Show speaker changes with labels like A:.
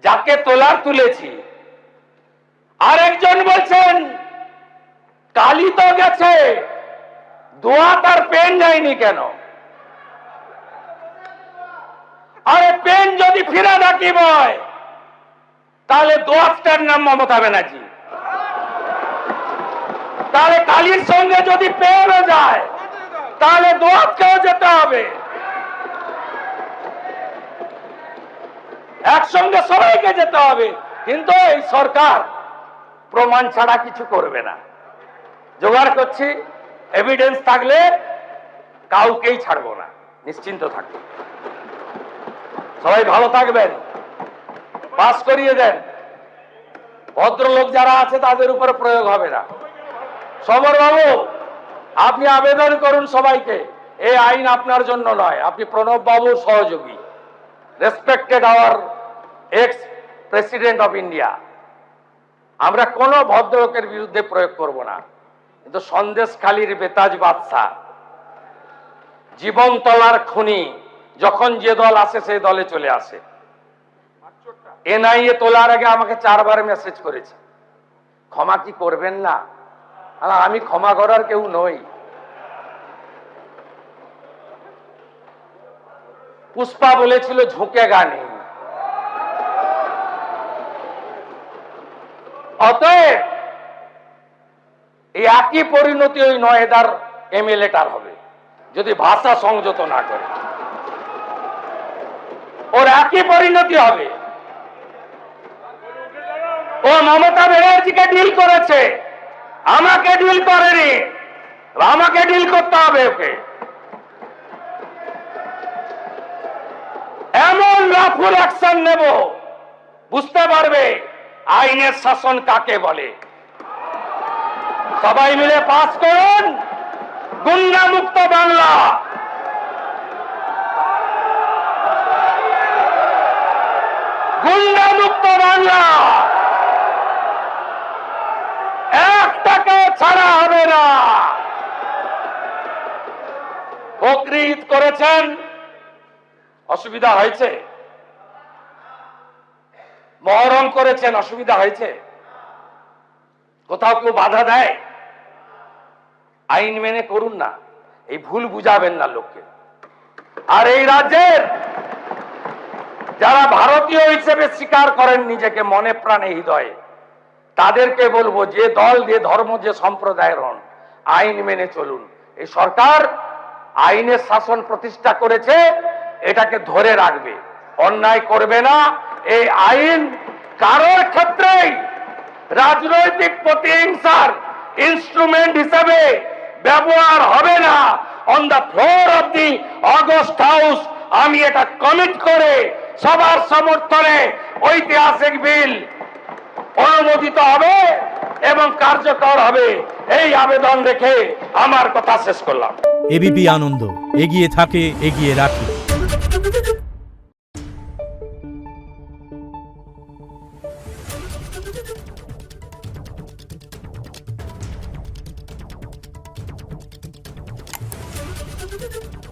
A: যাকে তোলার তুলেছি। আরেকজন বলছেন কালি তো গেছে, দোয়াত আর পেন যায়নি কেন? আরে পেন যদি ফিরে রাখিব হয় তাহলে দোয়াতটার নাম মমতা ব্যানার্জি। তাহলে কালির সঙ্গে যদি পেনও যায় তাহলে দোয়াতকেও যেতে হবে। একসঙ্গে সবাইকে যেতে হবে। কিন্তু এই সরকার প্রমাণ ছাড়া কিছু করবে না। জোগাড় করছি, এভিডেন্স থাকলে কাউকেই ছাড়বো না, নিশ্চিন্ত থাকবে। সবাই ভালো থাকবেন, পাস করিয়ে দেন। ভদ্রলোক যারা আছে তাদের উপরে প্রয়োগ হবে না। সমর বাবু, আপনি আবেদন করুন সবাইকে, এই আইন আপনার জন্য নয়, আপনি প্রণব বাবুর সহযোগী, respected our ex president of India. আমরা কোনো ভদ্রলোকের বিরুদ্ধে প্রয়োগ করব না। কিন্তু সন্দেশখালীর বেতাজ বাদশা, জীবনতলার খুনি, যখন যে দল আসে সেই দলে চলে আসে। এনআইএ তোলার আগে আমাকে 4 বার মেসেজ করেছে, ক্ষমা কি করবেন না? আমি ক্ষমা করার কেউ নই। পুষ্পা বলেছিল ঝুঁকে গানে। অতএব এই একই পরিণতি ওই নয়দার এমএলএটার হবে যদি ভাষা সংযত না করে। ওর একই পরিণতি হবে। ও মমতা ব্যানার্জিকে ডিল করেছে, আমাকে ডিল করেনি। আমাকে ডিল করতে হবে ওকে। এমন রাফুল অ্যাকশন নেব, বুঝতে পারবে আইনের শাসন কাকে বলে। সবাই মিলে পাস করুন গুন্ডা মুক্ত বাংলা। গুন্ডা মুক্ত বাংলা, একটাকে ছাড়া হবে না। বকরিদ করেছেন, অসুবিধা হয়েছে? মহরম করেছেন, অসুবিধা হয়েছে? কোথাও কেউ বাধা দেয়? আইন মেনে করুন না, এই ভুল বুঝাবেন না লোককে। আর এই রাজ্যের যারা ভারতীয় হিসেবে স্বীকার করেন নিজেকে মনে প্রাণে হৃদয়ে, তাদেরকে বলবো যে দল, যে ধর্ম, যে সম্প্রদায়ের হন, আইন মেনে চলুন। এই সরকার আইনের শাসন প্রতিষ্ঠা করেছে, এটাকে ধরে রাখবে, অন্যায় করবে না। এই আইন কারোর ক্ষেত্রেই রাজনৈতিক প্রতিহিংসার ইনস্ট্রুমেন্ট হিসেবে ব্যবহার হবে না। On the floor of the August house আমি এটা কমিট করে সবার সমর্থনে ঐতিহাসিক বিল অনুমোদিত হবে এবং কার্যকর হবে, এই আবেদন রেখে আমার কথা শেষ করলাম।
B: এবিপি আনন্দ, এগিয়ে থাকে, এগিয়ে রাখে।
C: Thank you.